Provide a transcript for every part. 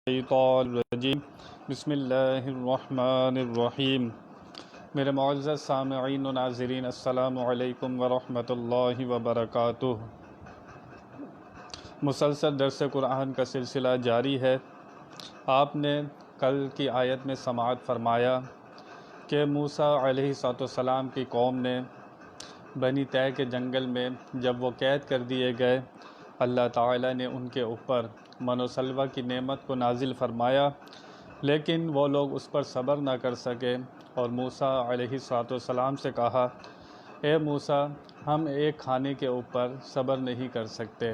الشیطان الرجیم بسم اللہ الرحمن الرحیم۔ میرے معزز سامعین و ناظرین، السلام علیکم ورحمۃ اللہ وبرکاتہ۔ مسلسل درس قرآن کا سلسلہ جاری ہے۔ آپ نے کل کی آیت میں سماعت فرمایا کہ موسیٰ علیہ السلام کی قوم نے بنی طے کے جنگل میں جب وہ قید کر دیے گئے، اللہ تعالیٰ نے ان کے اوپر من و سلوہ کی نعمت کو نازل فرمایا، لیکن وہ لوگ اس پر صبر نہ کر سکے اور موسیٰ علیہ السلام سے کہا، اے موسیٰ، ہم ایک کھانے کے اوپر صبر نہیں کر سکتے۔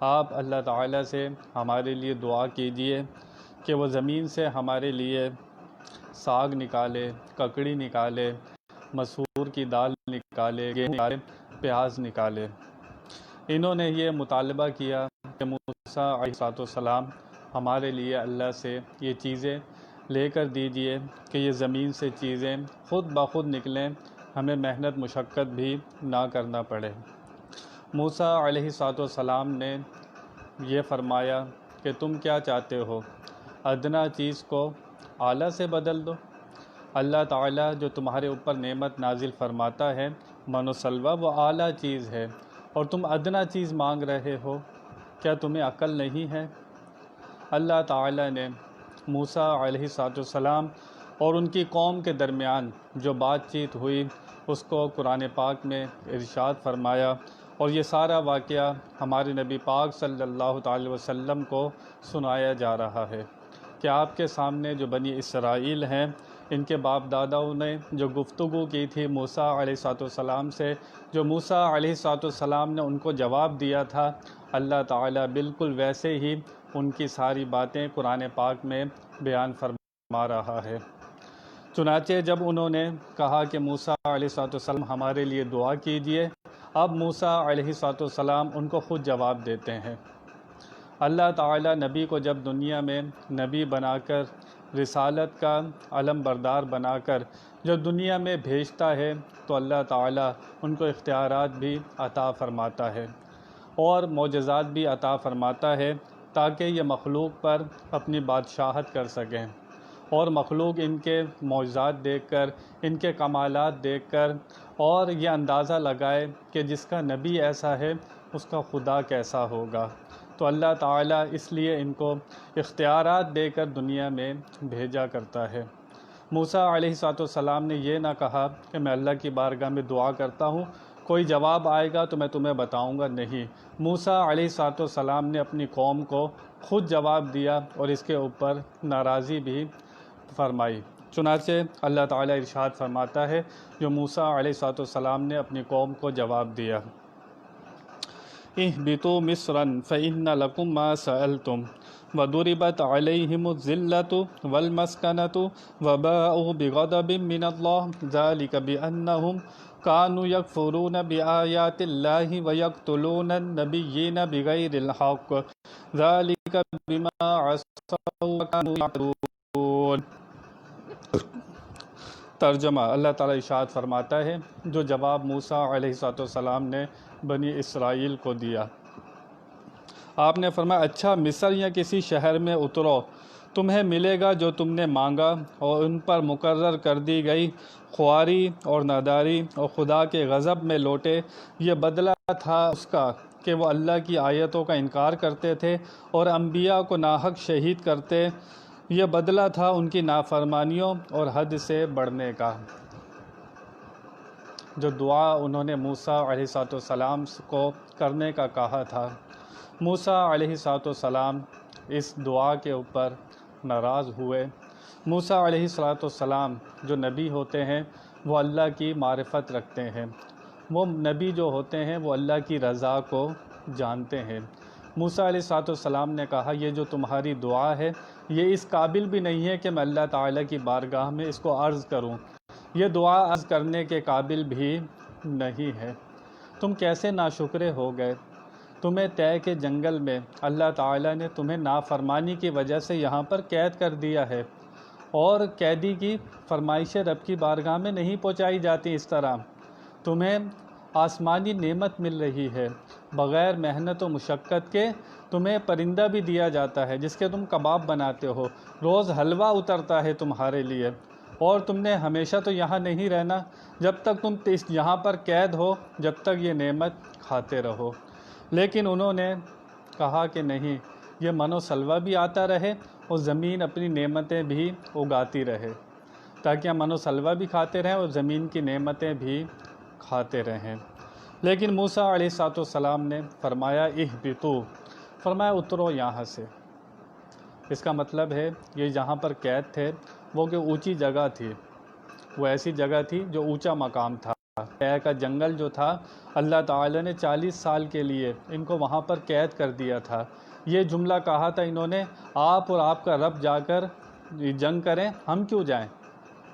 آپ اللہ تعالیٰ سے ہمارے لیے دعا کیجئے کہ وہ زمین سے ہمارے لیے ساگ نکالے، ککڑی نکالے، مسور کی دال نکالے، پیاز نکالے۔ انہوں نے یہ مطالبہ کیا کہ موسیٰ علیہ السلام ہمارے لیے اللہ سے یہ چیزیں لے کر دیجئے کہ یہ زمین سے چیزیں خود بخود نکلیں، ہمیں محنت مشقت بھی نہ کرنا پڑے۔ موسیٰ علیہ السلام نے یہ فرمایا کہ تم کیا چاہتے ہو، ادنیٰ چیز کو اعلیٰ سے بدل دو۔ اللہ تعالیٰ جو تمہارے اوپر نعمت نازل فرماتا ہے، من و سلوہ، وہ اعلیٰ چیز ہے، اور تم ادنیٰ چیز مانگ رہے ہو، کیا تمہیں عقل نہیں ہے؟ اللہ تعالیٰ نے موسیٰ علیہ السلام اور ان کی قوم کے درمیان جو بات چیت ہوئی اس کو قرآن پاک میں ارشاد فرمایا، اور یہ سارا واقعہ ہمارے نبی پاک صلی اللہ تعالی وسلم کو سنایا جا رہا ہے کہ آپ کے سامنے جو بنی اسرائیل ہیں، ان کے باپ داداؤں نے جو گفتگو کی تھی موسیٰ علیہ السلام سے، جو موسیٰ علیہ السلام نے ان کو جواب دیا تھا، اللہ تعالیٰ بالکل ویسے ہی ان کی ساری باتیں قرآن پاک میں بیان فرما رہا ہے۔ چنانچہ جب انہوں نے کہا کہ موسیٰ علیہ السلام ہمارے لیے دعا کیجئے، اب موسیٰ علیہ السلام ان کو خود جواب دیتے ہیں۔ اللہ تعالیٰ نبی کو جب دنیا میں نبی بنا کر، رسالت کا علم بردار بنا کر جب دنیا میں بھیجتا ہے تو اللہ تعالیٰ ان کو اختیارات بھی عطا فرماتا ہے اور معجزات بھی عطا فرماتا ہے تاکہ یہ مخلوق پر اپنی بادشاہت کر سکیں، اور مخلوق ان کے معجزات دیکھ کر، ان کے کمالات دیکھ کر اور یہ اندازہ لگائے کہ جس کا نبی ایسا ہے اس کا خدا کیسا ہوگا۔ تو اللہ تعالیٰ اس لیے ان کو اختیارات دے کر دنیا میں بھیجا کرتا ہے۔ موسیٰ علیہ السلام نے یہ نہ کہا کہ میں اللہ کی بارگاہ میں دعا کرتا ہوں، کوئی جواب آئے گا تو میں تمہیں بتاؤں گا، نہیں۔ موسیٰ علیہ السلام نے اپنی قوم کو خود جواب دیا اور اس کے اوپر ناراضی بھی فرمائی۔ چنانچہ اللہ تعالیٰ ارشاد فرماتا ہے جو موسیٰ علیہ السلام نے اپنی قوم کو جواب دیا، اہبطوا مصرا فإن لكم ما سألتم وضربت عليهم الذلة والمسكنة وباءوا بغضب من الله ذلك بأنهم كانوا يكفرون بآيات الله ويقتلون النبيين بغير الحق ذلك بما عصوا وكانوا يعتدون۔ ترجمہ، اللہ تعالیٰ ارشاد فرماتا ہے جو جواب موسیٰ علیہ السلام نے بنی اسرائیل کو دیا، آپ نے فرمایا اچھا مصر یا کسی شہر میں اترو، تمہیں ملے گا جو تم نے مانگا، اور ان پر مقرر کر دی گئی خواری اور ناداری اور خدا کے غضب میں لوٹے۔ یہ بدلہ تھا اس کا کہ وہ اللہ کی آیتوں کا انکار کرتے تھے اور انبیاء کو ناحق شہید کرتے، یہ بدلہ تھا ان کی نافرمانیوں اور حد سے بڑھنے کا۔ جو دعا انہوں نے موسیٰ علیہ السلام کو کرنے کا کہا تھا، موسیٰ علیہ السلام اس دعا کے اوپر ناراض ہوئے۔ موسیٰ علیہ السلام جو نبی ہوتے ہیں وہ اللہ کی معرفت رکھتے ہیں، وہ نبی جو ہوتے ہیں وہ اللہ کی رضا کو جانتے ہیں۔ موسیٰ علیہ السلام نے کہا یہ جو تمہاری دعا ہے یہ اس قابل بھی نہیں ہے کہ میں اللہ تعالیٰ کی بارگاہ میں اس کو عرض کروں، یہ دعا عرض کرنے کے قابل بھی نہیں ہے۔ تم کیسے ناشکرے ہو گئے، تمہیں طے کے جنگل میں اللہ تعالیٰ نے تمہیں نافرمانی کی وجہ سے یہاں پر قید کر دیا ہے، اور قیدی کی فرمائشیں رب کی بارگاہ میں نہیں پہنچائی جاتی اس طرح، تمہیں آسمانی نعمت مل رہی ہے، بغیر محنت و مشقت کے تمہیں پرندہ بھی دیا جاتا ہے جس کے تم کباب بناتے ہو، روز حلوہ اترتا ہے تمہارے لیے، اور تم نے ہمیشہ تو یہاں نہیں رہنا، جب تک تم یہاں پر قید ہو جب تک یہ نعمت کھاتے رہو۔ لیکن انہوں نے کہا کہ نہیں، یہ من و سلوہ بھی آتا رہے اور زمین اپنی نعمتیں بھی اگاتی رہے، تاکہ ہم من و سلوہ بھی کھاتے رہیں اور زمین کی نعمتیں بھی کھاتے رہیں۔ لیکن موسیٰ علیہ السلام نے فرمایا اہبطوا، فرمایا اترو یہاں سے۔ اس کا مطلب ہے یہ جہاں پر قید تھے وہ کہ اونچی جگہ تھی، وہ ایسی جگہ تھی جو اونچا مقام تھا۔ طے کا جنگل جو تھا، اللہ تعالیٰ نے 40 سال کے لیے ان کو وہاں پر قید کر دیا تھا۔ یہ جملہ کہا تھا انہوں نے، آپ اور آپ کا رب جا کر جنگ کریں، ہم کیوں جائیں،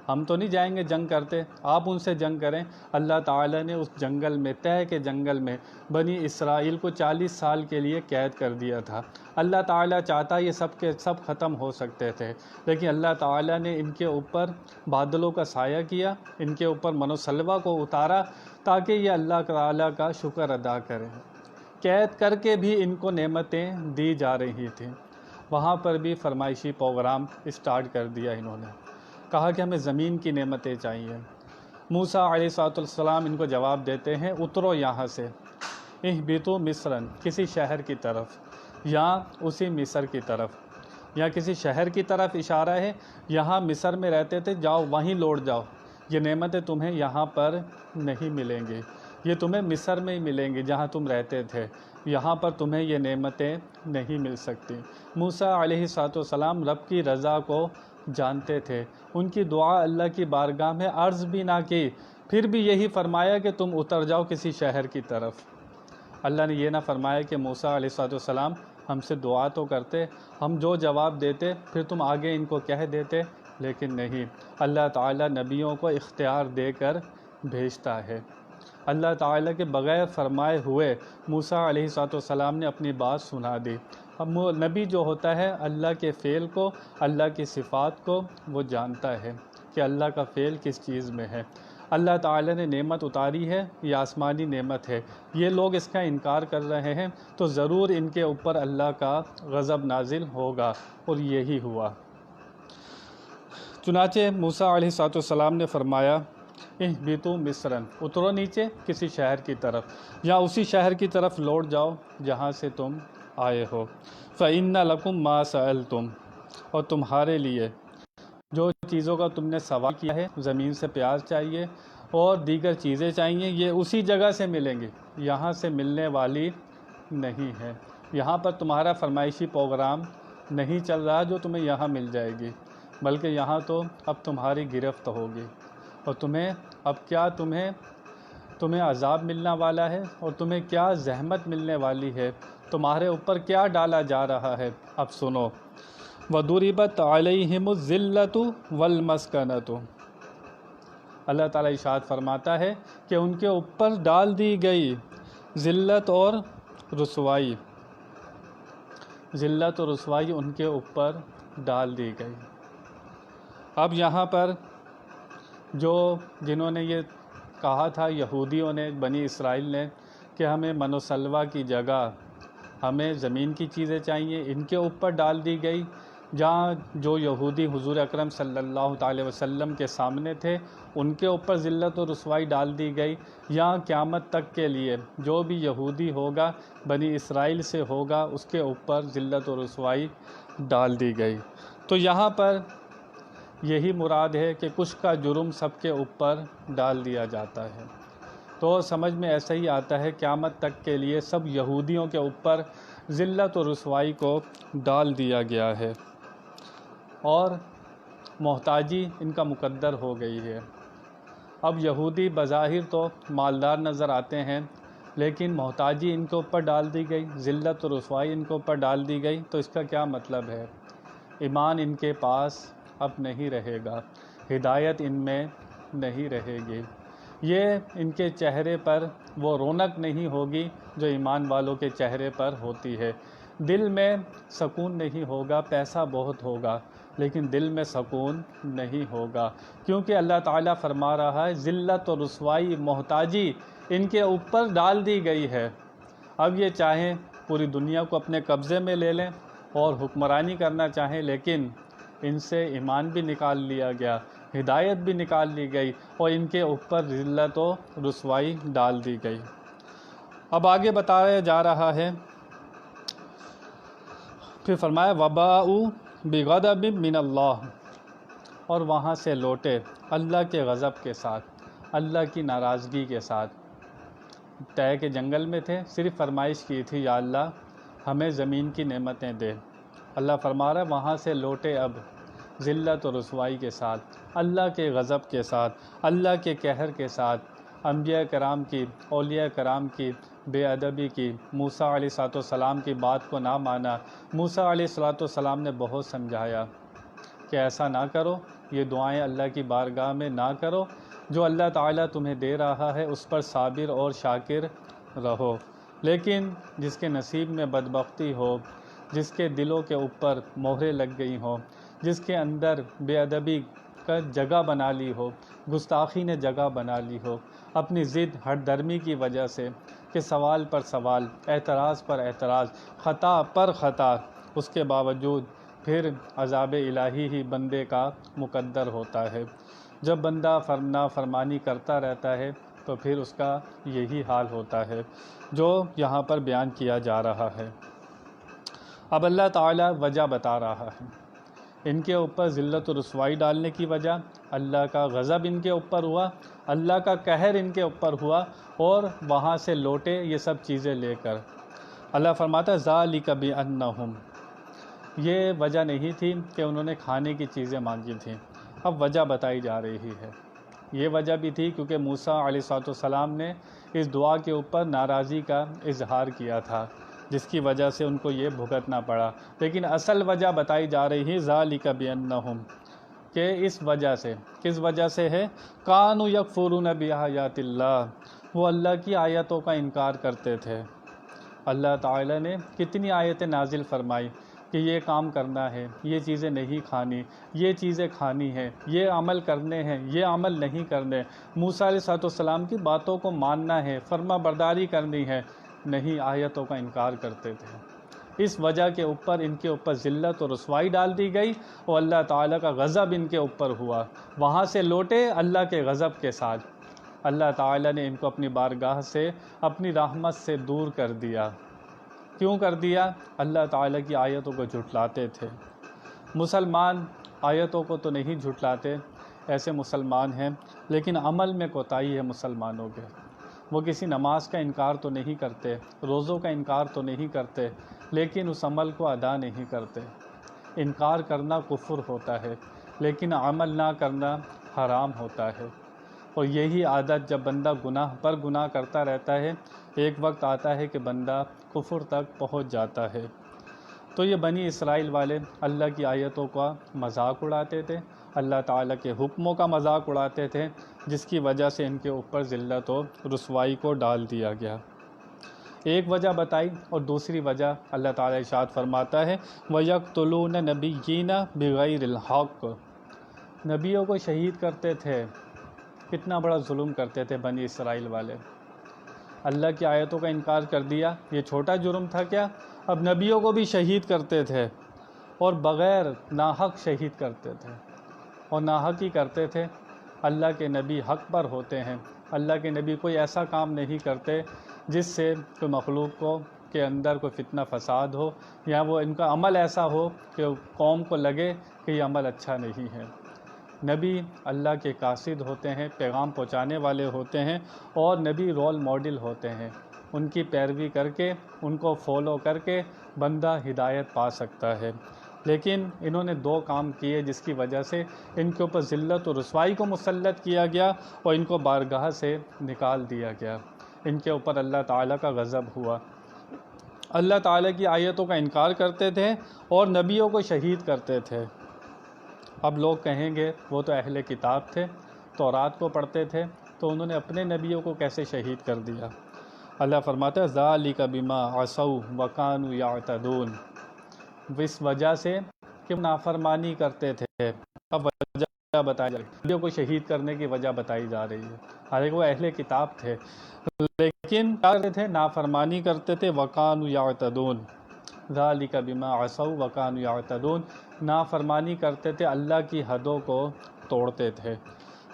ہم تو نہیں جائیں گے جنگ کرتے، آپ ان سے جنگ کریں۔ اللہ تعالیٰ نے اس جنگل میں، طے کے جنگل میں بنی اسرائیل کو 40 سال کے لیے قید کر دیا تھا۔ اللہ تعالیٰ چاہتا یہ سب کے سب ختم ہو سکتے تھے، لیکن اللہ تعالیٰ نے ان کے اوپر بادلوں کا سایہ کیا، ان کے اوپر من و سلوہ کو اتارا تاکہ یہ اللہ تعالیٰ کا شکر ادا کریں۔ قید کر کے بھی ان کو نعمتیں دی جا رہی تھیں۔ وہاں پر بھی فرمائشی پروگرام اسٹارٹ کر دیا انہوں نے، کہا کہ ہمیں زمین کی نعمتیں چاہیے۔ موسیٰ علیہ السلام ان کو جواب دیتے ہیں اترو یہاں سے، اہبطوا مصرا، کسی شہر کی طرف، یا اسی مصر کی طرف، یا کسی شہر کی طرف اشارہ ہے، یہاں مصر میں رہتے تھے، جاؤ وہیں لوٹ جاؤ، یہ نعمتیں تمہیں یہاں پر نہیں ملیں گی، یہ تمہیں مصر میں ہی ملیں گی جہاں تم رہتے تھے، یہاں پر تمہیں یہ نعمتیں نہیں مل سکتی۔ موسیٰ علیہ السلام رب کی رضا کو جانتے تھے، ان کی دعا اللہ کی بارگاہ میں عرض بھی نہ کی، پھر بھی یہی فرمایا کہ تم اتر جاؤ کسی شہر کی طرف۔ اللہ نے یہ نہ فرمایا کہ موسیٰ علیہ السلام ہم سے دعا تو کرتے، ہم جو جواب دیتے پھر تم آگے ان کو کہہ دیتے، لیکن نہیں، اللہ تعالیٰ نبیوں کو اختیار دے کر بھیجتا ہے۔ اللہ تعالیٰ کے بغیر فرمائے ہوئے موسیٰ علیہ السلام نے اپنی بات سنا دی۔ اب نبی جو ہوتا ہے اللہ کے فعل کو، اللہ کی صفات کو وہ جانتا ہے کہ اللہ کا فعل کس چیز میں ہے۔ اللہ تعالیٰ نے نعمت اتاری ہے، یہ آسمانی نعمت ہے، یہ لوگ اس کا انکار کر رہے ہیں تو ضرور ان کے اوپر اللہ کا غضب نازل ہوگا، اور یہی ہوا۔ چنانچہ موسیٰ علیہ السلام نے فرمایا اہبطوا مصرا، اترو نیچے کسی شہر کی طرف، یا اسی شہر کی طرف لوٹ جاؤ جہاں سے تم آئے ہو۔ فَإِنَّ لَكُمْ مَا سَأَلْتُمْ، اور تمہارے لیے جو چیزوں کا تم نے سوال کیا ہے، زمین سے پیاز چاہیے اور دیگر چیزیں چاہیے، یہ اسی جگہ سے ملیں گی، یہاں سے ملنے والی نہیں ہے۔ یہاں پر تمہارا فرمائشی پروگرام نہیں چل رہا جو تمہیں یہاں مل جائے گی، بلکہ یہاں تو اب تمہاری گرفت ہوگی، اور تمہیں اب کیا تمہیں عذاب ملنا والا ہے، اور تمہیں کیا زحمت ملنے والی ہے، تمہارے اوپر کیا ڈالا جا رہا ہے، اب سنو۔ وَضُرِبَتْ عَلَيْهِمُ الذِّلَّةُ وَالْمَسْكَنَةُ، اللہ تعالیٰ ارشاد فرماتا ہے کہ ان کے اوپر ڈال دی گئی ذلت اور رسوائی، ذلت اور رسوائی ان کے اوپر ڈال دی گئی۔ اب یہاں پر جنہوں نے یہ کہا تھا، یہودیوں نے، بنی اسرائیل نے، کہ ہمیں من و سلوہ کی جگہ ہمیں زمین کی چیزیں چاہیے، ان کے اوپر ڈال دی گئی۔ جہاں جو یہودی حضور اکرم صلی اللہ تعالی وسلم کے سامنے تھے، ان کے اوپر ذلت و رسوائی ڈال دی گئی، یا قیامت تک کے لیے جو بھی یہودی ہوگا، بنی اسرائیل سے ہوگا، اس کے اوپر ذلت و رسوائی ڈال دی گئی۔ تو یہاں پر یہی مراد ہے کہ کچھ کا جرم سب کے اوپر ڈال دیا جاتا ہے۔ تو سمجھ میں ایسا ہی آتا ہے قیامت تک کے لیے سب یہودیوں کے اوپر ذلت و رسوائی کو ڈال دیا گیا ہے، اور محتاجی ان کا مقدر ہو گئی ہے۔ اب یہودی بظاہر تو مالدار نظر آتے ہیں، لیکن محتاجی ان کے اوپر ڈال دی گئی، ذلت و رسوائی ان کے اوپر ڈال دی گئی، تو اس کا کیا مطلب ہے؟ ایمان ان کے پاس اب نہیں رہے گا، ہدایت ان میں نہیں رہے گی، یہ ان کے چہرے پر وہ رونق نہیں ہوگی جو ایمان والوں کے چہرے پر ہوتی ہے۔ دل میں سکون نہیں ہوگا، پیسہ بہت ہوگا لیکن دل میں سکون نہیں ہوگا، کیونکہ اللہ تعالیٰ فرما رہا ہے ذلت و رسوائی، محتاجی ان کے اوپر ڈال دی گئی ہے۔ اب یہ چاہیں پوری دنیا کو اپنے قبضے میں لے لیں اور حکمرانی کرنا چاہیں، لیکن ان سے ایمان بھی نکال لیا گیا، ہدایت بھی نکال لی گئی اور ان کے اوپر ذلت و رسوائی ڈال دی گئی۔ اب آگے بتایا جا رہا ہے، پھر فرمایا وَبَاءُوا بِغَضَبٍ مِّنَ اللَّهِ، اور وہاں سے لوٹے اللہ کے غضب کے ساتھ، اللہ کی ناراضگی کے ساتھ۔ طے کے جنگل میں تھے، صرف فرمائش کی تھی یا اللہ ہمیں زمین کی نعمتیں دے۔ اللہ فرما رہا ہے وہاں سے لوٹے اب ذلت و رسوائی کے ساتھ، اللہ کے غضب کے ساتھ، اللہ کے قہر کے ساتھ، انبیاء کرام کی، اولیاء کرام کی بے ادبی کی، موسیٰ علیہ السلام کی بات کو نہ مانا۔ موسیٰ علیہ السلام نے بہت سمجھایا کہ ایسا نہ کرو، یہ دعائیں اللہ کی بارگاہ میں نہ کرو، جو اللہ تعالیٰ تمہیں دے رہا ہے اس پر صابر اور شاکر رہو۔ لیکن جس کے نصیب میں بدبختی ہو، جس کے دلوں کے اوپر مہریں لگ گئی ہوں، جس کے اندر بے ادبی کا جگہ بنا لی ہو، گستاخی نے جگہ بنا لی ہو، اپنی ضد ہٹ درمی کی وجہ سے کہ سوال پر سوال، اعتراض پر اعتراض، خطا پر خطا، اس کے باوجود پھر عذاب الہی ہی بندے کا مقدر ہوتا ہے۔ جب بندہ نافرمانی کرتا رہتا ہے تو پھر اس کا یہی حال ہوتا ہے جو یہاں پر بیان کیا جا رہا ہے۔ اب اللہ تعالیٰ وجہ بتا رہا ہے، ان کے اوپر ذلت و رسوائی ڈالنے کی وجہ، اللہ کا غضب ان کے اوپر ہوا، اللہ کا قہر ان کے اوپر ہوا، اور وہاں سے لوٹے یہ سب چیزیں لے کر۔ اللہ فرماتا ہے ذَلِكَ بِأَنَّهُمْ، یہ وجہ نہیں تھی کہ انہوں نے کھانے کی چیزیں مانگی تھیں، اب وجہ بتائی جا رہی ہے۔ یہ وجہ بھی تھی کیونکہ موسیٰ علیہ السلام نے اس دعا کے اوپر ناراضی کا اظہار کیا تھا، جس کی وجہ سے ان کو یہ بھگتنا پڑا۔ لیکن اصل وجہ بتائی جا رہی ہے ذَلِكَ بِأَنَّهُمْ، کہ اس وجہ سے، کس وجہ سے ہے؟ كَانُوا يَكْفُرُونَ بِآيَاتِ اللَّهِ، وہ اللہ کی آیتوں کا انکار کرتے تھے۔ اللہ تعالیٰ نے کتنی آیتیں نازل فرمائی کہ یہ کام کرنا ہے، یہ چیزیں نہیں کھانی، یہ چیزیں کھانی ہیں، یہ عمل کرنے ہیں، یہ عمل نہیں کرنے۔ موسیٰ علیہ السلام کی باتوں کو ماننا ہے، فرما برداری کرنی ہے، نہیں، آیتوں کا انکار کرتے تھے۔ اس وجہ کے اوپر ان کے اوپر ذلت و رسوائی ڈال دی گئی اور اللہ تعالیٰ کا غضب ان کے اوپر ہوا۔ وہاں سے لوٹے اللہ کے غضب کے ساتھ، اللہ تعالیٰ نے ان کو اپنی بارگاہ سے، اپنی رحمت سے دور کر دیا۔ کیوں کر دیا؟ اللہ تعالیٰ کی آیتوں کو جھٹلاتے تھے۔ مسلمان آیتوں کو تو نہیں جھٹلاتے، ایسے مسلمان ہیں، لیکن عمل میں کوتاہی ہے مسلمانوں کے۔ وہ کسی نماز کا انکار تو نہیں کرتے، روزوں کا انکار تو نہیں کرتے، لیکن اس عمل کو ادا نہیں کرتے۔ انکار کرنا کفر ہوتا ہے، لیکن عمل نہ کرنا حرام ہوتا ہے۔ اور یہی عادت جب بندہ گناہ پر گناہ کرتا رہتا ہے، ایک وقت آتا ہے کہ بندہ کفر تک پہنچ جاتا ہے۔ تو یہ بنی اسرائیل والے اللہ کی آیتوں کا مذاق اڑاتے تھے، اللہ تعالیٰ کے حکموں کا مذاق اڑاتے تھے، جس کی وجہ سے ان کے اوپر ذلت و رسوائی کو ڈال دیا گیا۔ ایک وجہ بتائی، اور دوسری وجہ اللہ تعالیٰ ارشاد فرماتا ہے وَيَقْتُلُونَ نَبِيِّينَ بِغَيْرِ الْحَقِّ، نبیوں کو شہید کرتے تھے۔ کتنا بڑا ظلم کرتے تھے بنی اسرائیل والے۔ اللہ کی آیتوں کا انکار کر دیا، یہ چھوٹا جرم تھا کیا؟ اب نبیوں کو بھی شہید کرتے تھے، اور بغیر ناحق شہید کرتے تھے، اور ناحق ہی کرتے تھے۔ اللہ کے نبی حق پر ہوتے ہیں، اللہ کے نبی کوئی ایسا کام نہیں کرتے جس سے کوئی مخلوق کو کے اندر کوئی فتنہ فساد ہو، یا وہ ان کا عمل ایسا ہو کہ قوم کو لگے کہ یہ عمل اچھا نہیں ہے۔ نبی اللہ کے قاصد ہوتے ہیں، پیغام پہنچانے والے ہوتے ہیں، اور نبی رول ماڈل ہوتے ہیں۔ ان کی پیروی کر کے، ان کو فالو کر کے بندہ ہدایت پا سکتا ہے۔ لیکن انہوں نے دو کام کیے جس کی وجہ سے ان کے اوپر ذلت و رسوائی کو مسلط کیا گیا اور ان کو بارگاہ سے نکال دیا گیا۔ ان کے اوپر اللہ تعالیٰ کا غضب ہوا۔ اللہ تعالیٰ کی آیتوں کا انکار کرتے تھے اور نبیوں کو شہید کرتے تھے۔ اب لوگ کہیں گے وہ تو اہل کتاب تھے، تورات کو پڑھتے تھے، تو انہوں نے اپنے نبیوں کو کیسے شہید کر دیا؟ اللہ فرماتا ہے ذَلِكَ بِمَا عَصَوْا وَكَانُوا يَعْتَدُونَ، اس وجہ سے کہ نافرمانی کرتے تھے۔ اب وجہ وجہ بتائی جا رہی ہے، نبیوں کو شہید کرنے کی وجہ بتائی جا رہی ہے، حالانکہ وہ اہل کتاب تھے لیکن کیا کرتے تھے؟ نافرمانی کرتے تھے۔ وَقَانُوا يَعْتَدُونَ ذَلِكَ بِمَا عَصَوْا وَكَانُوا يَعْتَدُونَ، نافرمانی کرتے تھے، اللہ کی حدوں کو توڑتے تھے،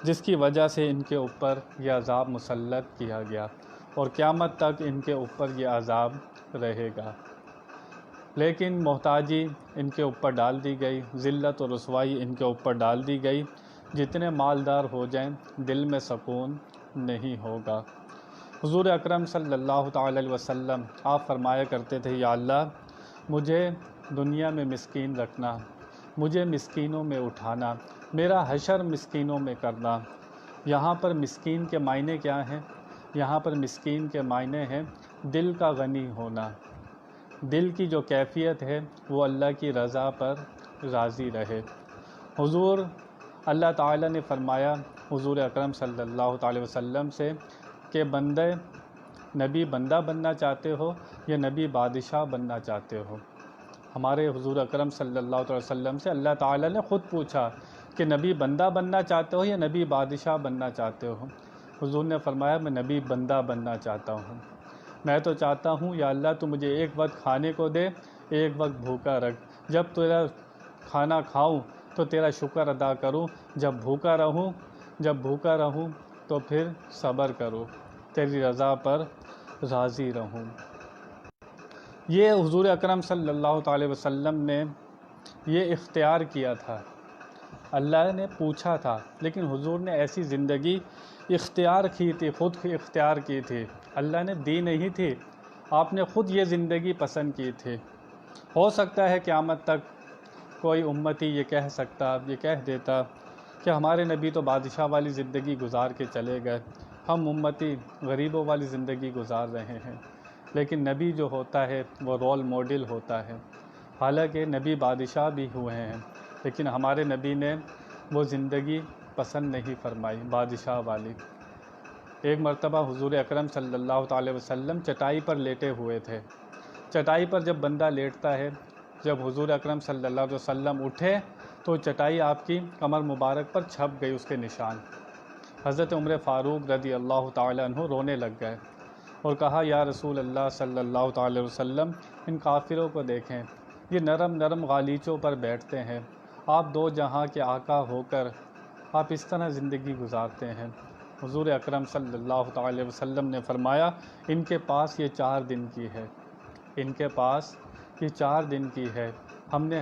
جس کی وجہ سے ان کے اوپر یہ عذاب مسلط کیا گیا اور قیامت تک ان کے اوپر یہ عذاب رہے گا۔ لیکن محتاجی ان کے اوپر ڈال دی گئی، ذلت و رسوائی ان کے اوپر ڈال دی گئی۔ جتنے مالدار ہو جائیں دل میں سکون نہیں ہوگا۔ حضور اکرم صلی اللہ تعالی علیہ وسلم آپ فرمایا کرتے تھے، یا اللہ مجھے دنیا میں مسکین رکھنا، مجھے مسکینوں میں اٹھانا، میرا حشر مسکینوں میں کرنا۔ یہاں پر مسکین کے معنی کیا ہیں؟ یہاں پر مسکین کے معنی ہیں دل کا غنی ہونا، دل کی جو کیفیت ہے وہ اللہ کی رضا پر راضی رہے۔ حضور اللہ تعالیٰ نے فرمایا حضور اکرم صلی اللہ تعالی وسلم سے کہ بندے نبی بندہ بننا چاہتے ہو یا نبی بادشاہ بننا چاہتے ہو؟ ہمارے حضور اکرم صلی اللہ علیہ وسلم سے اللہ تعالیٰ نے خود پوچھا کہ نبی بندہ بننا چاہتے ہو یا نبی بادشاہ بننا چاہتے ہو؟ حضور نے فرمایا میں نبی بندہ بننا چاہتا ہوں۔ میں تو چاہتا ہوں یا اللہ تو مجھے ایک وقت کھانے کو دے، ایک وقت بھوکا رکھ، جب تیرا کھانا کھاؤں تو تیرا شکر ادا کروں، جب بھوکا رہوں تو پھر صبر کروں، تیری رضا پر راضی رہوں۔ یہ حضور اکرم صلی اللہ تعالی وسلم نے یہ اختیار کیا تھا، اللہ نے پوچھا تھا لیکن حضور نے ایسی زندگی اختیار کی تھی، خود اختیار کی تھی، اللہ نے دی نہیں تھی، آپ نے خود یہ زندگی پسند کی تھی۔ ہو سکتا ہے قیامت تک کوئی امتی یہ کہہ دیتا کہ ہمارے نبی تو بادشاہ والی زندگی گزار کے چلے گئے، ہم امتی غریبوں والی زندگی گزار رہے ہیں۔ لیکن نبی جو ہوتا ہے وہ رول ماڈل ہوتا ہے، حالانکہ نبی بادشاہ بھی ہوئے ہیں لیکن ہمارے نبی نے وہ زندگی پسند نہیں فرمائی بادشاہ والی۔ ایک مرتبہ حضور اکرم صلی اللہ تعالی وسلم چٹائی پر لیٹے ہوئے تھے۔ چٹائی پر جب بندہ لیٹتا ہے، جب حضور اکرم صلی اللہ علیہ وسلم اٹھے تو چٹائی آپ کی کمر مبارک پر چھپ گئی، اس کے نشان۔ حضرت عمر فاروق رضی اللہ تعالی عنہ رونے لگ گئے اور کہا یا رسول اللہ صلی اللہ تعالی وسلم ان کافروں کو دیکھیں، یہ نرم نرم غالیچوں پر بیٹھتے ہیں، آپ دو جہاں کے آقا ہو کر آپ اس طرح زندگی گزارتے ہیں۔ حضور اکرم صلی اللہ تعالی وسلم نے فرمایا ان کے پاس یہ 4 دن کی ہے، ان کے پاس یہ 4 دن کی ہے، ہم نے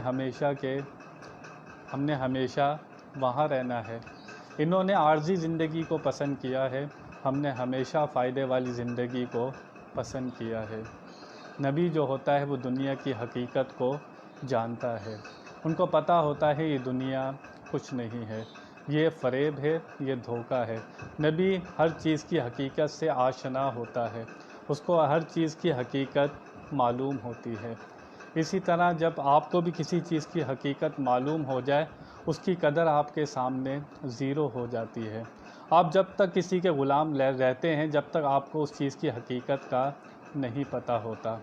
ہمیشہ وہاں رہنا ہے۔ انہوں نے عارضی زندگی کو پسند کیا ہے، ہم نے ہمیشہ فائدے والی زندگی کو پسند کیا ہے۔ نبی جو ہوتا ہے وہ دنیا کی حقیقت کو جانتا ہے، ان کو پتہ ہوتا ہے یہ دنیا کچھ نہیں ہے، یہ فریب ہے، یہ دھوکہ ہے۔ نبی ہر چیز کی حقیقت سے آشنا ہوتا ہے، اس کو ہر چیز کی حقیقت معلوم ہوتی ہے۔ اسی طرح جب آپ کو بھی کسی چیز کی حقیقت معلوم ہو جائے، اس کی قدر آپ کے سامنے زیرو ہو جاتی ہے۔ آپ جب تک کسی کے غلام رہتے ہیں جب تک آپ کو اس چیز کی حقیقت کا نہیں پتہ ہوتا۔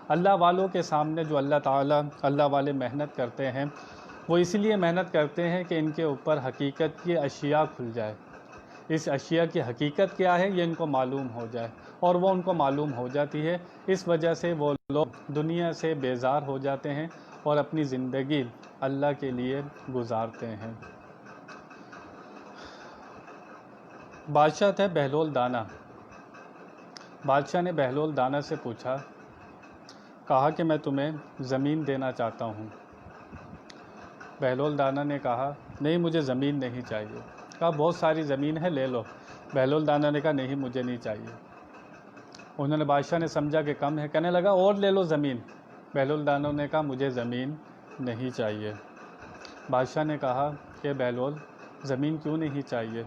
اللہ والوں کے سامنے جو اللہ والے محنت کرتے ہیں، وہ اس لیے محنت کرتے ہیں کہ ان کے اوپر حقیقت کی اشیاء کھل جائے، اس اشیاء کی حقیقت کیا ہے یہ ان کو معلوم ہو جائے، اور وہ ان کو معلوم ہو جاتی ہے۔ اس وجہ سے وہ لوگ دنیا سے بیزار ہو جاتے ہیں اور اپنی زندگی اللہ کے لیے گزارتے ہیں۔ بادشاہ تھے بہلول دانا۔ بادشاہ نے بہلول دانا سے پوچھا، کہا کہ میں تمہیں زمین دینا چاہتا ہوں۔ بہلول دانا نے کہا نہیں مجھے زمین نہیں چاہیے۔ کہا بہت ساری زمین ہے لے لو۔ بہلول دانا نے کہا نہیں مجھے نہیں چاہیے۔ انہوں نے بادشاہ نے سمجھا کہ کم ہے، کہنے لگا اور لے لو زمین۔ بہلول دانا نے کہا مجھے زمین نہیں چاہیے۔ بادشاہ نے کہا کہ بہلول زمین کیوں نہیں چاہیے؟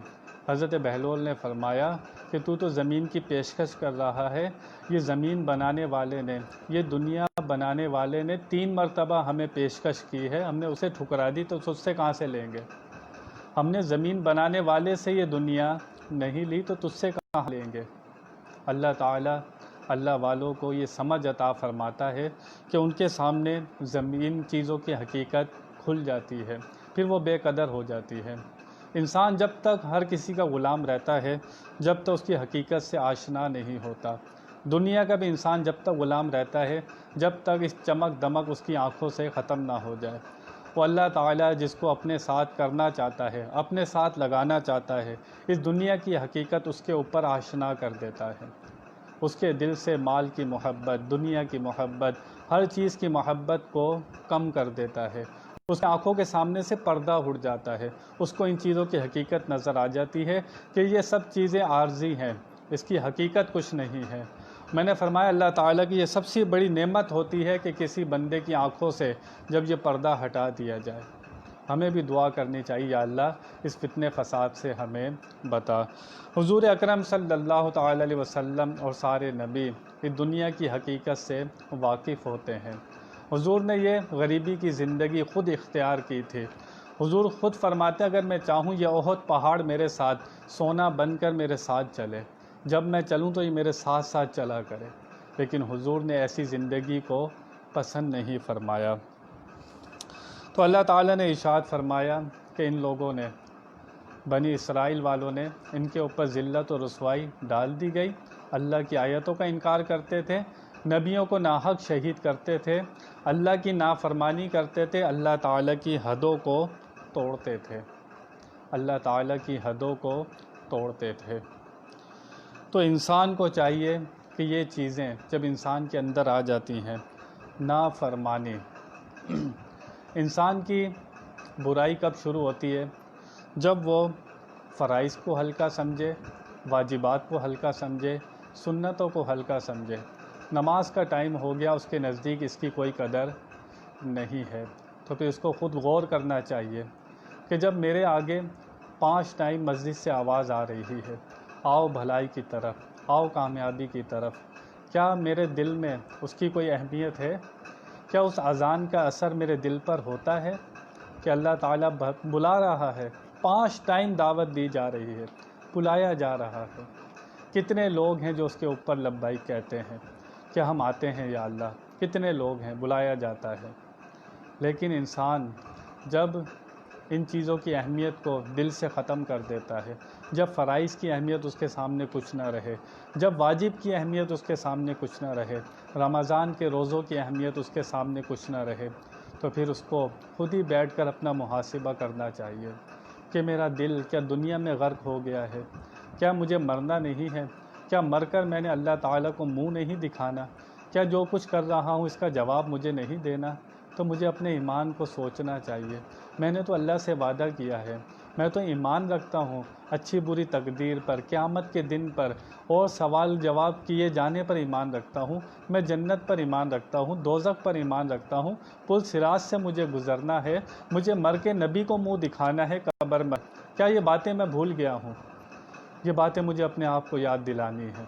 حضرت بہلول نے فرمایا کہ تو زمین کی پیشکش کر رہا ہے، یہ زمین بنانے والے نے، یہ دنیا بنانے والے نے 3 مرتبہ ہمیں پیشکش کی ہے، ہم نے اسے ٹھکرا دی تو اس سے کہاں سے لیں گے؟ ہم نے زمین بنانے والے سے یہ دنیا نہیں لی تو تجھ سے کہاں لیں گے؟ اللہ تعالیٰ اللہ والوں کو یہ سمجھ عطا فرماتا ہے کہ ان کے سامنے زمین چیزوں کی حقیقت کھل جاتی ہے، پھر وہ بے قدر ہو جاتی ہے۔ انسان جب تک ہر کسی کا غلام رہتا ہے، جب تک اس کی حقیقت سے آشنا نہیں ہوتا۔ دنیا کا بھی انسان جب تک غلام رہتا ہے، جب تک اس چمک دمک اس کی آنکھوں سے ختم نہ ہو جائے۔ وہ اللہ تعالیٰ جس کو اپنے ساتھ کرنا چاہتا ہے، اپنے ساتھ لگانا چاہتا ہے، اس دنیا کی حقیقت اس کے اوپر آشنا کر دیتا ہے۔ اس کے دل سے مال کی محبت، دنیا کی محبت، ہر چیز کی محبت کو کم کر دیتا ہے۔ اس کی آنکھوں کے سامنے سے پردہ اٹھ جاتا ہے، اس کو ان چیزوں کی حقیقت نظر آ جاتی ہے کہ یہ سب چیزیں عارضی ہیں، اس کی حقیقت کچھ نہیں ہے۔ میں نے فرمایا اللہ تعالیٰ کی یہ سب سے بڑی نعمت ہوتی ہے کہ کسی بندے کی آنکھوں سے جب یہ پردہ ہٹا دیا جائے۔ ہمیں بھی دعا کرنی چاہیے، یا اللہ اس فتنے فساد سے ہمیں بتا۔ حضور اکرم صلی اللہ تعالیٰ علیہ وسلم اور سارے نبی اس دنیا کی حقیقت سے واقف ہوتے ہیں۔ حضور نے یہ غریبی کی زندگی خود اختیار کی تھی۔ حضور خود فرماتے اگر میں چاہوں یہ احد پہاڑ میرے ساتھ سونا بن کر میرے ساتھ چلے، جب میں چلوں تو یہ میرے ساتھ ساتھ چلا کرے، لیکن حضور نے ایسی زندگی کو پسند نہیں فرمایا۔ تو اللہ تعالیٰ نے ارشاد فرمایا کہ ان لوگوں نے، بنی اسرائیل والوں نے، ان کے اوپر ذلت و رسوائی ڈال دی گئی، اللہ کی آیتوں کا انکار کرتے تھے، نبیوں کو ناحق شہید کرتے تھے، اللہ کی نافرمانی کرتے تھے، اللہ تعالیٰ کی حدوں کو توڑتے تھے، اللہ تعالیٰ کی حدوں کو توڑتے تھے۔ تو انسان کو چاہیے کہ یہ چیزیں جب انسان کے اندر آ جاتی ہیں، نافرمانی، انسان کی برائی کب شروع ہوتی ہے؟ جب وہ فرائض کو ہلکا سمجھے، واجبات کو ہلکا سمجھے، سنتوں کو ہلکا سمجھے۔ نماز کا ٹائم ہو گیا، اس کے نزدیک اس کی کوئی قدر نہیں ہے، تو پھر اس کو خود غور کرنا چاہیے کہ جب میرے آگے 5 ٹائم مسجد سے آواز آ رہی ہے، آؤ بھلائی کی طرف، آؤ کامیابی کی طرف، کیا میرے دل میں اس کی کوئی اہمیت ہے؟ کیا اس اذان کا اثر میرے دل پر ہوتا ہے کہ اللہ تعالیٰ بلا رہا ہے؟ 5 ٹائم دعوت دی جا رہی ہے، بلایا جا رہا ہے، کتنے لوگ ہیں جو اس کے اوپر لبیک کہتے ہیں کہ ہم آتے ہیں یا اللہ؟ کتنے لوگ ہیں؟ بلایا جاتا ہے، لیکن انسان جب ان چیزوں کی اہمیت کو دل سے ختم کر دیتا ہے، جب فرائض کی اہمیت اس کے سامنے کچھ نہ رہے، جب واجب کی اہمیت اس کے سامنے کچھ نہ رہے، رمضان کے روزوں کی اہمیت اس کے سامنے کچھ نہ رہے، تو پھر اس کو خود ہی بیٹھ کر اپنا محاسبہ کرنا چاہیے کہ میرا دل کیا دنیا میں غرق ہو گیا ہے؟ کیا مجھے مرنا نہیں ہے؟ کیا مر کر میں نے اللہ تعالیٰ کو منہ نہیں دکھانا؟ کیا جو کچھ کر رہا ہوں اس کا جواب مجھے نہیں دینا؟ تو مجھے اپنے ایمان کو سوچنا چاہیے۔ میں نے تو اللہ سے وعدہ کیا ہے، میں تو ایمان رکھتا ہوں اچھی بری تقدیر پر، قیامت کے دن پر اور سوال جواب کیے جانے پر ایمان رکھتا ہوں، میں جنت پر ایمان رکھتا ہوں، دوزخ پر ایمان رکھتا ہوں، پل صراط سے مجھے گزرنا ہے، مجھے مر کے نبی کو منہ دکھانا ہے قبر میں۔ کیا یہ باتیں میں بھول گیا ہوں؟ یہ باتیں مجھے اپنے آپ کو یاد دلانی ہے۔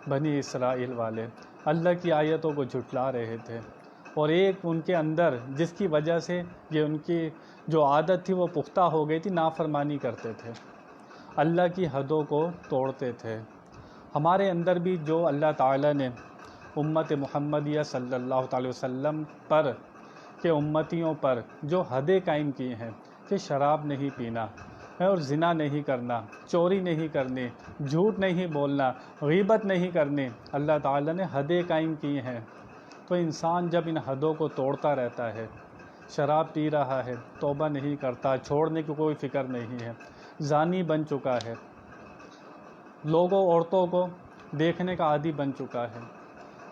بنی اسرائیل والے اللہ کی آیتوں کو جھٹلا رہے تھے، اور ایک ان کے اندر جس کی وجہ سے یہ ان کی جو عادت تھی وہ پختہ ہو گئی تھی، نافرمانی کرتے تھے، اللہ کی حدوں کو توڑتے تھے۔ ہمارے اندر بھی جو اللہ تعالیٰ نے امت محمدیہ صلی اللہ علیہ وسلم پر کہ امتیوں پر جو حدیں قائم کی ہیں کہ شراب نہیں پینا اور زنا نہیں کرنا، چوری نہیں کرنی، جھوٹ نہیں بولنا، غیبت نہیں کرنی، اللہ تعالیٰ نے حدیں قائم کی ہیں۔ تو انسان جب ان حدوں کو توڑتا رہتا ہے، شراب پی رہا ہے، توبہ نہیں کرتا، چھوڑنے کی کوئی فکر نہیں ہے، زانی بن چکا ہے، لوگوں عورتوں کو دیکھنے کا عادی بن چکا ہے،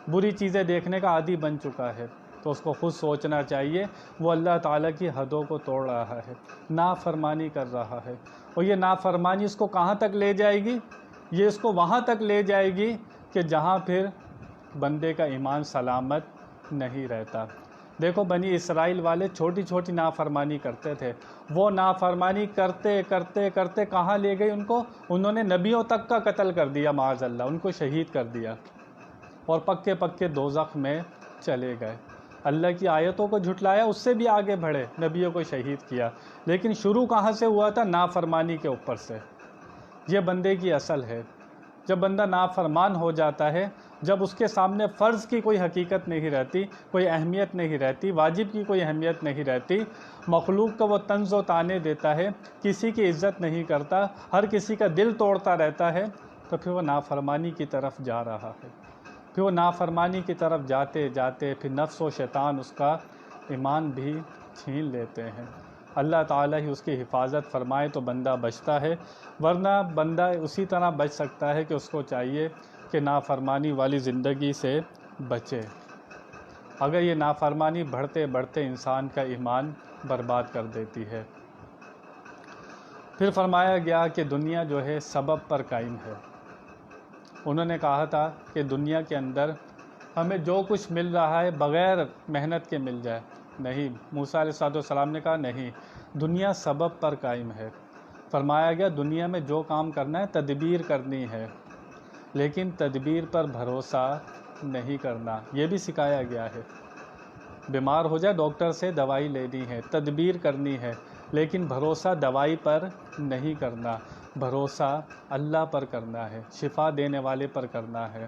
بری چیزیں دیکھنے کا عادی بن چکا ہے، تو اس کو خود سوچنا چاہیے وہ اللہ تعالیٰ کی حدوں کو توڑ رہا ہے، نافرمانی کر رہا ہے، اور یہ نافرمانی اس کو کہاں تک لے جائے گی؟ یہ اس کو وہاں تک لے جائے گی کہ جہاں پھر بندے کا ایمان سلامت نہیں رہتا۔ دیکھو بنی اسرائیل والے چھوٹی چھوٹی نافرمانی کرتے تھے، وہ نافرمانی کرتے کرتے کرتے کہاں لے گئی ان کو؟ انہوں نے نبیوں تک کا قتل کر دیا، معاذ اللہ، ان کو شہید کر دیا، اور پکے پکے دوزخ میں چلے گئے۔ اللہ کی آیتوں کو جھٹلایا، اس سے بھی آگے بڑھے، نبیوں کو شہید کیا، لیکن شروع کہاں سے ہوا تھا؟ نافرمانی کے اوپر سے۔ یہ بندے کی اصل ہے۔ جب بندہ نافرمان ہو جاتا ہے، جب اس کے سامنے فرض کی کوئی حقیقت نہیں رہتی، کوئی اہمیت نہیں رہتی، واجب کی کوئی اہمیت نہیں رہتی، مخلوق کو وہ طنز و طعنے دیتا ہے، کسی کی عزت نہیں کرتا، ہر کسی کا دل توڑتا رہتا ہے، تو پھر وہ نافرمانی کی طرف جا رہا ہے۔ پھر وہ نافرمانی کی طرف جاتے جاتے پھر نفس و شیطان اس کا ایمان بھی چھین لیتے ہیں۔ اللہ تعالیٰ ہی اس کی حفاظت فرمائے تو بندہ بچتا ہے، ورنہ بندہ اسی طرح بچ سکتا ہے کہ اس کو چاہیے کہ نافرمانی والی زندگی سے بچے۔ اگر یہ نافرمانی بڑھتے بڑھتے انسان کا ایمان برباد کر دیتی ہے۔ پھر فرمایا گیا کہ دنیا جو ہے سبب پر قائم ہے۔ انہوں نے کہا تھا کہ دنیا کے اندر ہمیں جو کچھ مل رہا ہے بغیر محنت کے مل جائے، نہیں۔ موسیٰ علیہ السلام نے کہا نہیں، دنیا سبب پر قائم ہے۔ فرمایا گیا دنیا میں جو کام کرنا ہے تدبیر کرنی ہے، لیکن تدبیر پر بھروسہ نہیں کرنا، یہ بھی سکھایا گیا ہے۔ بیمار ہو جائے ڈاکٹر سے دوائی لینی ہے، تدبیر کرنی ہے، لیکن بھروسہ دوائی پر نہیں کرنا، بھروسہ اللہ پر کرنا ہے، شفا دینے والے پر کرنا ہے۔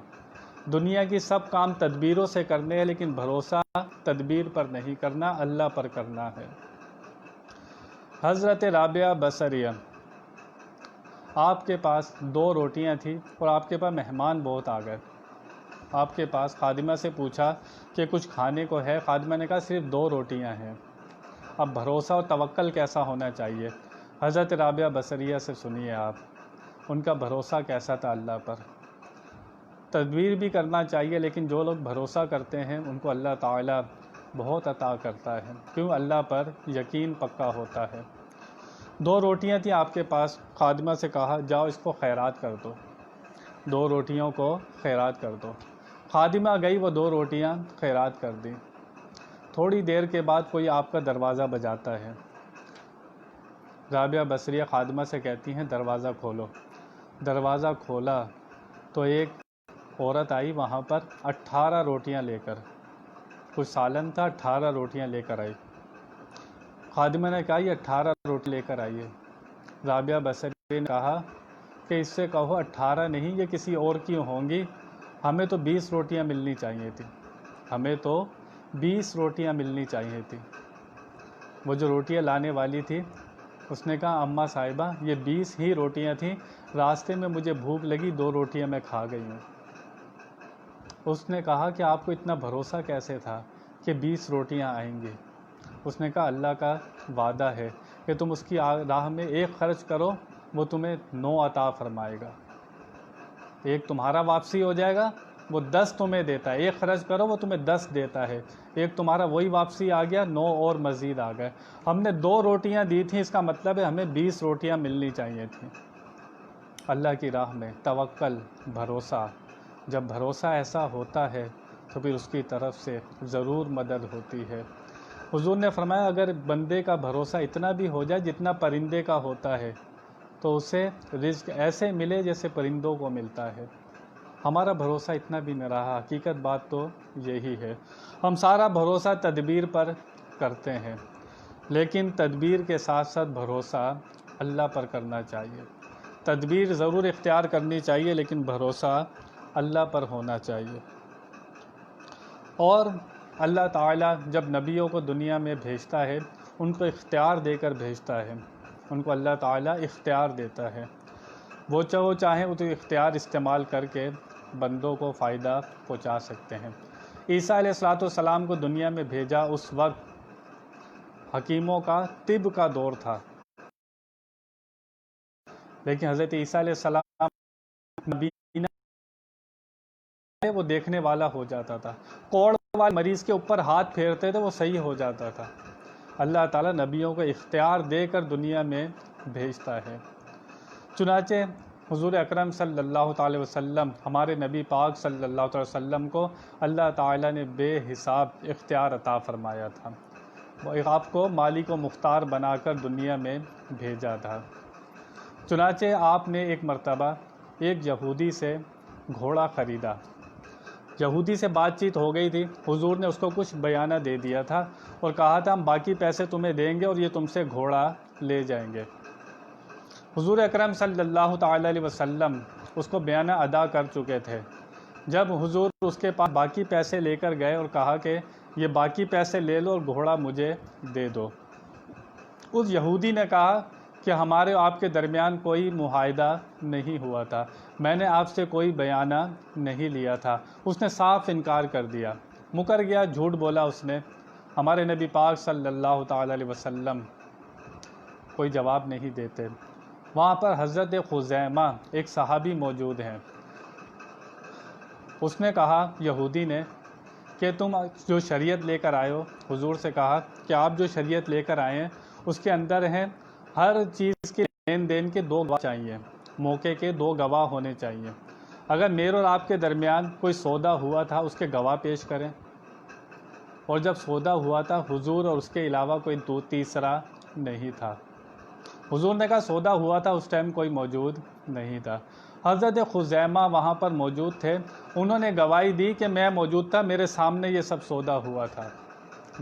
دنیا کی سب کام تدبیروں سے کرنے ہیں، لیکن بھروسہ تدبیر پر نہیں کرنا، اللہ پر کرنا ہے۔ حضرت رابعہ بصریہ، آپ کے پاس 2 روٹیاں تھیں اور آپ کے پاس مہمان بہت آ گئے۔ آپ کے پاس خادمہ سے پوچھا کہ کچھ کھانے کو ہے؟ خادمہ نے کہا صرف 2 روٹیاں ہیں۔ اب بھروسہ اور توکل کیسا ہونا چاہیے؟ حضرت رابعہ بصریہ سے سنیے آپ، ان کا بھروسہ کیسا تھا اللہ پر۔ تدبیر بھی کرنا چاہیے، لیکن جو لوگ بھروسہ کرتے ہیں ان کو اللہ تعالیٰ بہت عطا کرتا ہے، کیوں؟ اللہ پر یقین پکا ہوتا ہے۔ 2 روٹیاں تھیں آپ کے پاس، خادمہ سے کہا جاؤ اس کو خیرات کر دو، 2 روٹیوں کو خیرات کر دو۔ خادمہ گئی، وہ 2 روٹیاں خیرات کر دیں۔ تھوڑی دیر کے بعد کوئی آپ کا دروازہ بجاتا ہے۔ رابعہ بصریہ خادمہ سے کہتی ہیں دروازہ کھولو۔ دروازہ کھولا تو ایک عورت آئی وہاں پر 18 روٹیاں لے کر، کچھ سالن تھا، 18 روٹیاں لے کر آئی۔ خادمہ نے کہا یہ 18 روٹی لے کر آئیے۔ رابعہ بصریہ نے کہا کہ اس سے کہو 18 نہیں، یہ کسی اور کی ہوں گی، ہمیں تو 20 روٹیاں ملنی چاہیے تھی، ہمیں تو 20 روٹیاں ملنی چاہیے تھی۔ وہ جو روٹیاں لانے والی تھی اس نے کہا اماں صاحبہ یہ 20 ہی روٹیاں تھیں، راستے میں مجھے بھوک لگی، 2 روٹیاں میں کھا گئی ہوں۔ اس نے کہا کہ آپ کو اتنا بھروسہ کیسے تھا کہ 20 روٹیاں آئیں گی؟ اس نے کہا اللہ کا وعدہ ہے کہ تم اس کی راہ میں 1 خرچ کرو وہ تمہیں 9 عطا فرمائے گا، 1 تمہارا واپسی ہو جائے گا، وہ 10 تمہیں دیتا ہے، 1 خرچ کرو وہ تمہیں 10 دیتا ہے، 1 تمہارا وہی واپسی آ گیا، 9 اور مزید آ گئے۔ ہم نے 2 روٹیاں دی تھیں، اس کا مطلب ہے ہمیں 20 روٹیاں ملنی چاہیے تھیں۔ اللہ کی راہ میں توکل، بھروسہ، جب بھروسہ ایسا ہوتا ہے تو پھر اس کی طرف سے ضرور مدد ہوتی ہے۔ حضور نے فرمایا اگر بندے کا بھروسہ اتنا بھی ہو جائے جتنا پرندے کا ہوتا ہے تو اسے رزق ایسے ملے جیسے پرندوں کو ملتا ہے۔ ہمارا بھروسہ اتنا بھی نہ رہا، حقیقت بات تو یہی ہے۔ ہم سارا بھروسہ تدبیر پر کرتے ہیں، لیکن تدبیر کے ساتھ ساتھ بھروسہ اللہ پر کرنا چاہیے۔ تدبیر ضرور اختیار کرنی چاہیے، لیکن بھروسہ اللہ پر ہونا چاہیے۔ اور اللہ تعالیٰ جب نبیوں کو دنیا میں بھیجتا ہے ان کو اختیار دے کر بھیجتا ہے، ان کو اللہ تعالیٰ اختیار دیتا ہے، وہ چاہیں وہ تو اختیار استعمال کر کے بندوں کو فائدہ پہنچا سکتے ہیں۔ عیسیٰ علیہ السلام کو دنیا میں بھیجا، اس وقت حکیموں کا طب کا دور تھا، لیکن حضرت عیسیٰ علیہ السلام نبی وہ دیکھنے والا ہو جاتا تھا، کوڑ والے مریض کے اوپر ہاتھ پھیرتے تھے وہ صحیح ہو جاتا تھا۔ اللہ تعالیٰ نبیوں کو اختیار دے کر دنیا میں بھیجتا ہے۔ چنانچہ حضور اکرم صلی اللہ تعالی وسلم، ہمارے نبی پاک صلی اللہ تعالی وسلم کو اللہ تعالیٰ نے بے حساب اختیار عطا فرمایا تھا، وہ آپ کو مالک و مختار بنا کر دنیا میں بھیجا تھا۔ چنانچہ آپ نے ایک مرتبہ ایک یہودی سے گھوڑا خریدا، یہودی سے بات چیت ہو گئی تھی، حضور نے اس کو کچھ بیانہ دے دیا تھا اور کہا تھا ہم باقی پیسے تمہیں دیں گے اور یہ تم سے گھوڑا لے جائیں گے۔ حضور اکرم صلی اللہ تعالی علیہ وسلم اس کو بیانہ ادا کر چکے تھے۔ جب حضور اس کے پاس باقی پیسے لے کر گئے اور کہا کہ یہ باقی پیسے لے لو اور گھوڑا مجھے دے دو، اس یہودی نے کہا کہ ہمارے آپ کے درمیان کوئی معاہدہ نہیں ہوا تھا، میں نے آپ سے کوئی بیانہ نہیں لیا تھا۔ اس نے صاف انکار کر دیا، مکر گیا، جھوٹ بولا اس نے۔ ہمارے نبی پاک صلی اللہ تعالی علیہ وسلم کوئی جواب نہیں دیتے۔ وہاں پر حضرت خزیمہ ایک صحابی موجود ہیں، اس نے کہا یہودی نے کہ تم جو شریعت لے کر آئے ہو، حضور سے کہا کہ آپ جو شریعت لے کر آئے ہیں اس کے اندر ہیں ہر چیز کے لین دین کے 2 گواہ چاہیے، موقع کے 2 گواہ ہونے چاہیے۔ اگر میرے اور آپ کے درمیان کوئی سودا ہوا تھا اس کے گواہ پیش کریں، اور جب سودا ہوا تھا حضور اور اس کے علاوہ کوئی تیسرا نہیں تھا۔ حضور نے کہا سودا ہوا تھا، اس ٹائم کوئی موجود نہیں تھا۔ حضرت خزیمہ وہاں پر موجود تھے، انہوں نے گواہی دی کہ میں موجود تھا، میرے سامنے یہ سب سودا ہوا تھا۔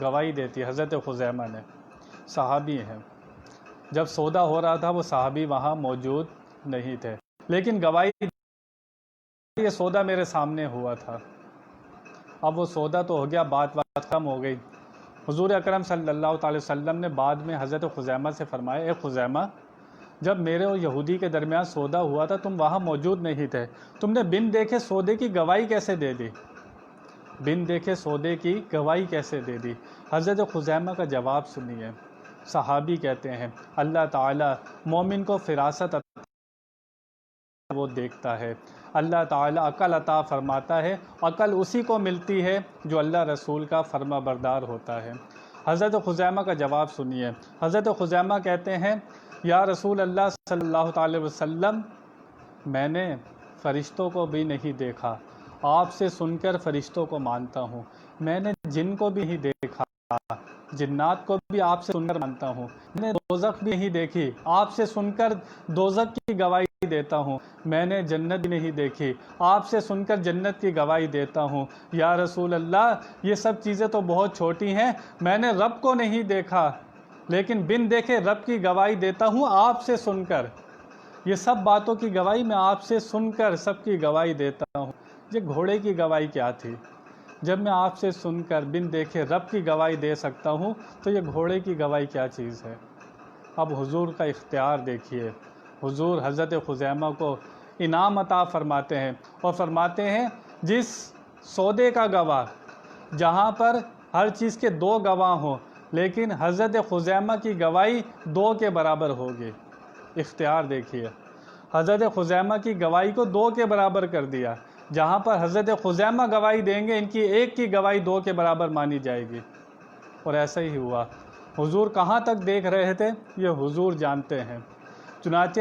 گواہی دیتی حضرت خزیمہ نے، صحابی ہیں۔ جب سودا ہو رہا تھا وہ صحابی وہاں موجود نہیں تھے، لیکن گواہی یہ سودا میرے سامنے ہوا تھا۔ اب وہ سودا تو ہو گیا، بات ختم ہو گئی۔ حضور اکرم صلی اللہ تعالی وسلم نے بعد میں حضرت خزیمہ سے فرمایا، اے خزیمہ، جب میرے اور یہودی کے درمیان سودا ہوا تھا تم وہاں موجود نہیں تھے، تم نے بن دیکھے سودے کی گواہی کیسے دے دی؟ بن دیکھے سودے کی گواہی کیسے دے دی؟ حضرت خزیمہ کا جواب سنیے۔ صحابی کہتے ہیں اللہ تعالیٰ مومن کو فراست وہ دیکھتا ہے، اللہ تعالیٰ عقل عطا فرماتا ہے، عقل اسی کو ملتی ہے جو اللہ رسول کا فرما بردار ہوتا ہے۔ حضرت خزیمہ کا جواب سنیے۔ حضرت خزیمہ کہتے ہیں یا رسول اللہ صلی اللہ تعالی وسلم، میں نے فرشتوں کو بھی نہیں دیکھا، آپ سے سن کر فرشتوں کو مانتا ہوں۔ میں نے جن کو بھی نہیں دیکھا، جنات کو بھی آپ سے سن کر مانتا ہوں۔ میں نے دوزخ بھی نہیں دیکھی، آپ سے سن کر دوزخ کی گواہی دیتا ہوں۔ میں نے جنت بھی نہیں دیکھی، آپ سے سن کر جنت کی گواہی دیتا ہوں۔ یا رسول اللہ، یہ سب چیزیں تو بہت چھوٹی ہیں، میں نے رب کو نہیں دیکھا، لیکن بن دیکھے رب کی گواہی دیتا ہوں آپ سے سن کر۔ یہ سب باتوں کی گواہی میں آپ سے سن کر سب کی گواہی دیتا ہوں۔ یہ گھوڑے کی گواہی کیا تھی؟ جب میں آپ سے سن کر بن دیکھے رب کی گواہی دے سکتا ہوں تو یہ گھوڑے کی گواہی کیا چیز ہے؟ اب حضور کا اختیار دیکھیے، حضور حضرت خزیمہ کو انعام عطا فرماتے ہیں اور فرماتے ہیں جس سودے کا گواہ، جہاں پر ہر چیز کے 2 گواہ ہوں، لیکن حضرت خزیمہ کی گواہی 2 کے برابر ہوگی۔ اختیار دیکھیے، حضرت خزیمہ کی گواہی کو 2 کے برابر کر دیا۔ جہاں پر حضرت خزیمہ گواہی دیں گے، ان کی ایک کی گواہی 2 کے برابر مانی جائے گی، اور ایسا ہی ہوا۔ حضور کہاں تک دیکھ رہے تھے یہ حضور جانتے ہیں۔ چنانچہ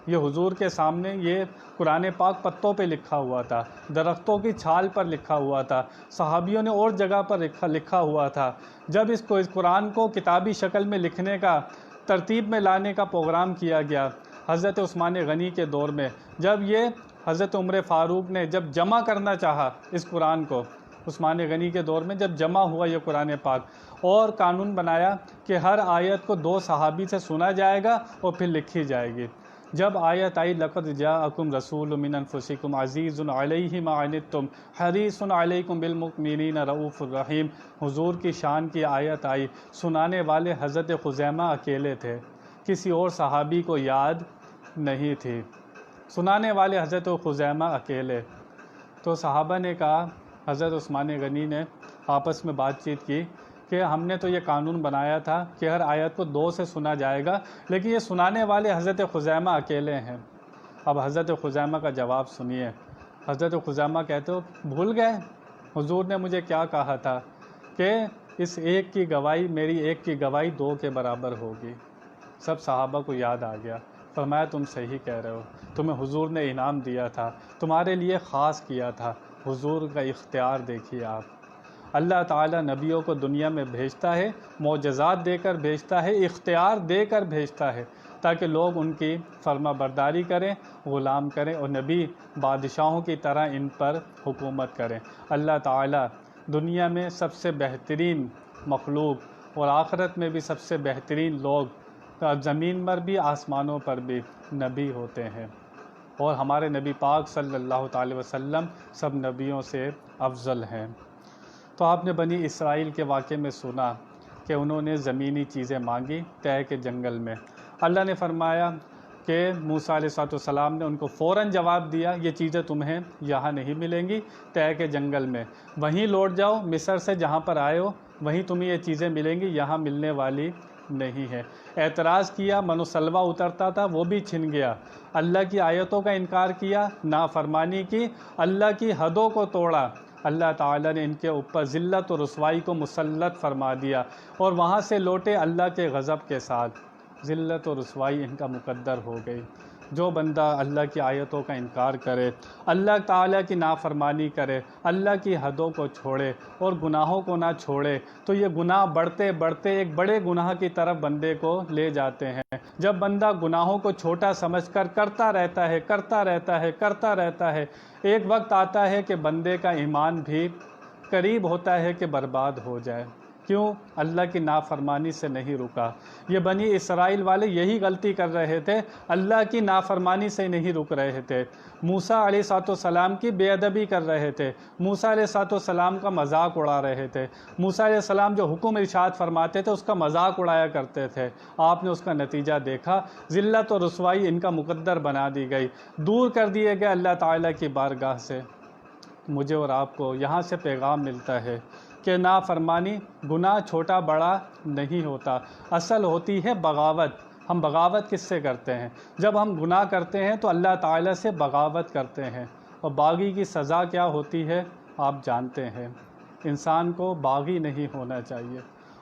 یہ حضور کے سامنے یہ قرآن پاک پتوں پہ لکھا ہوا تھا، درختوں کی چھال پر لکھا ہوا تھا، صحابیوں نے اور جگہ پر لکھا ہوا تھا۔ جب اس قرآن کو کتابی شکل میں لکھنے کا، ترتیب میں لانے کا پروگرام کیا گیا حضرت عثمان غنی کے دور میں، جب یہ حضرت عمر فاروق نے جب جمع کرنا چاہا اس قرآن کو، عثمان غنی کے دور میں جب جمع ہوا یہ قرآن پاک، اور قانون بنایا کہ ہر آیت کو 2 صحابی سے سنا جائے گا اور پھر لکھی جائے گی۔ جب آیت آئی لَقَدْ جَاءَكُمْ رَسُولٌ مِّنْ أَنفُسِكُمْ عَزِيزٌ عَلَيْهِ مَا عَنِتُّمْ حَرِيصٌ عَلَيْكُمْ بِالْمُؤْمِنِينَ رَءُوفٌ رَحِيمٌ، حضور کی شان کی آیت آئی، سنانے والے حضرت خزیمہ اکیلے تھے، کسی اور صحابی کو یاد نہیں تھی، سنانے والے حضرت خزیمہ اکیلے۔ تو صحابہ نے کہا، حضرت عثمان غنی نے آپس میں بات چیت کی کہ ہم نے تو یہ قانون بنایا تھا کہ ہر آیت کو 2 سے سنا جائے گا، لیکن یہ سنانے والے حضرت خزیمہ اکیلے ہیں۔ اب حضرت خزیمہ کا جواب سنیے۔ حضرت خزیمہ کہتے ہو بھول گئے حضور نے مجھے کیا کہا تھا کہ اس ایک کی گواہی، میری ایک کی گواہی 2 کے برابر ہوگی۔ سب صحابہ کو یاد آ گیا، فرمایا تم صحیح کہہ رہے ہو، تمہیں حضور نے انعام دیا تھا، تمہارے لیے خاص کیا تھا۔ حضور کا اختیار دیکھیے آپ، اللہ تعالیٰ نبیوں کو دنیا میں بھیجتا ہے، معجزات دے کر بھیجتا ہے، اختیار دے کر بھیجتا ہے تاکہ لوگ ان کی فرما برداری کریں، غلام کریں، اور نبی بادشاہوں کی طرح ان پر حکومت کریں۔ اللہ تعالیٰ دنیا میں سب سے بہترین مخلوق اور آخرت میں بھی سب سے بہترین لوگ، زمین پر بھی آسمانوں پر بھی نبی ہوتے ہیں۔ اور ہمارے نبی پاک صلی اللہ تعالی وسلم سب نبیوں سے افضل ہیں۔ تو آپ نے بنی اسرائیل کے واقعے میں سنا کہ انہوں نے زمینی چیزیں مانگی طے کے جنگل میں۔ اللہ نے فرمایا کہ موسیٰ علیہ السلام نے ان کو فوراً جواب دیا، یہ چیزیں تمہیں یہاں نہیں ملیں گی، طے کے جنگل میں، وہیں لوٹ جاؤ مصر سے جہاں پر آئے ہو، وہیں تمہیں یہ چیزیں ملیں گی، یہاں ملنے والی نہیں ہے۔ اعتراض کیا، من و سلوہ اترتا تھا وہ بھی چھن گیا، اللہ کی آیتوں کا انکار کیا، نافرمانی کی، اللہ کی حدوں کو توڑا، اللہ تعالیٰ نے ان کے اوپر ذلت و رسوائی کو مسلط فرما دیا اور وہاں سے لوٹے اللہ کے غضب کے ساتھ، ذلت و رسوائی ان کا مقدر ہو گئی۔ جو بندہ اللہ کی آیتوں کا انکار کرے، اللہ تعالیٰ کی نافرمانی کرے، اللہ کی حدوں کو چھوڑے اور گناہوں کو نہ چھوڑے، تو یہ گناہ بڑھتے بڑھتے ایک بڑے گناہ کی طرف بندے کو لے جاتے ہیں۔ جب بندہ گناہوں کو چھوٹا سمجھ کر کرتا رہتا ہے، ایک وقت آتا ہے کہ بندے کا ایمان بھی قریب ہوتا ہے کہ برباد ہو جائے۔ کیوں؟ اللہ کی نافرمانی سے نہیں رکا۔ یہ بنی اسرائیل والے یہی غلطی کر رہے تھے، اللہ کی نافرمانی سے نہیں رک رہے تھے، موسیٰ علیہ السلام کی بے ادبی کر رہے تھے، موسیٰ علیہ السلام کا مذاق اڑا رہے تھے، موسیٰ علیہ السلام جو حکم ارشاد فرماتے تھے اس کا مذاق اڑایا کرتے تھے۔ آپ نے اس کا نتیجہ دیکھا، ذلت و رسوائی ان کا مقدر بنا دی گئی، دور کر دیے گئے اللہ تعالیٰ کی بارگاہ سے۔ مجھے اور آپ کو یہاں سے پیغام ملتا ہے کہ نافرمانی، گناہ چھوٹا بڑا نہیں ہوتا، اصل ہوتی ہے بغاوت۔ ہم بغاوت کس سے کرتے ہیں؟ جب ہم گناہ کرتے ہیں تو اللہ تعالیٰ سے بغاوت کرتے ہیں، اور باغی کی سزا کیا ہوتی ہے آپ جانتے ہیں۔ انسان کو باغی نہیں ہونا چاہیے،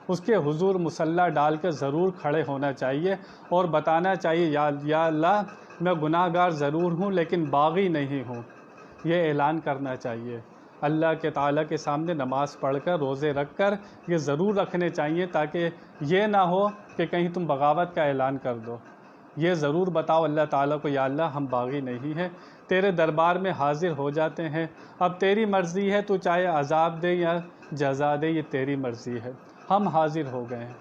اس کے حضور مسلح ڈال کے ضرور کھڑے ہونا چاہیے اور بتانا چاہیے یا اللہ میں گناہ گار ضرور ہوں لیکن باغی نہیں ہوں، یہ اعلان کرنا چاہیے۔ اللہ کے تعالیٰ کے سامنے نماز پڑھ کر، روزے رکھ کر یہ ضرور رکھنے چاہیے تاکہ یہ نہ ہو کہ کہیں تم بغاوت کا اعلان کر دو۔ یہ ضرور بتاؤ اللہ تعالیٰ کو، یا اللہ ہم باغی نہیں ہیں، تیرے دربار میں حاضر ہو جاتے ہیں، اب تیری مرضی ہے، تو چاہے عذاب دے یا جزا دے، یہ تیری مرضی ہے، ہم حاضر ہو گئے ہیں۔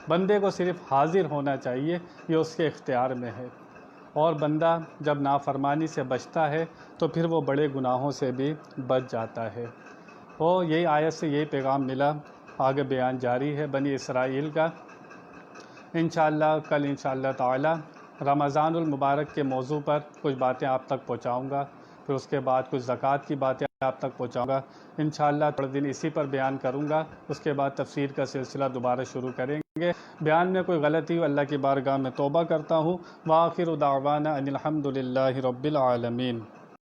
بندے کو صرف حاضر ہونا چاہیے، یہ اس کے اختیار میں ہے۔ اور بندہ جب نافرمانی سے بچتا ہے تو پھر وہ بڑے گناہوں سے بھی بچ جاتا ہے۔ اور یہی آیت سے یہی پیغام ملا، آگے بیان جاری ہے بنی اسرائیل کا۔ انشاءاللہ کل انشاءاللہ تعالی رمضان المبارک کے موضوع پر کچھ باتیں آپ تک پہنچاؤں گا، پھر اس کے بعد کچھ زکوٰۃ کی باتیں آپ تک پہنچاؤں گا انشاءاللہ۔ تھوڑے دن اسی پر بیان کروں گا، اس کے بعد تفسیر کا سلسلہ دوبارہ شروع کریں گے۔ بیان میں کوئی غلطی ہو اللہ کی بارگاہ میں توبہ کرتا ہوں۔ وآخر دعوانا ان الحمد للہ رب العالمین۔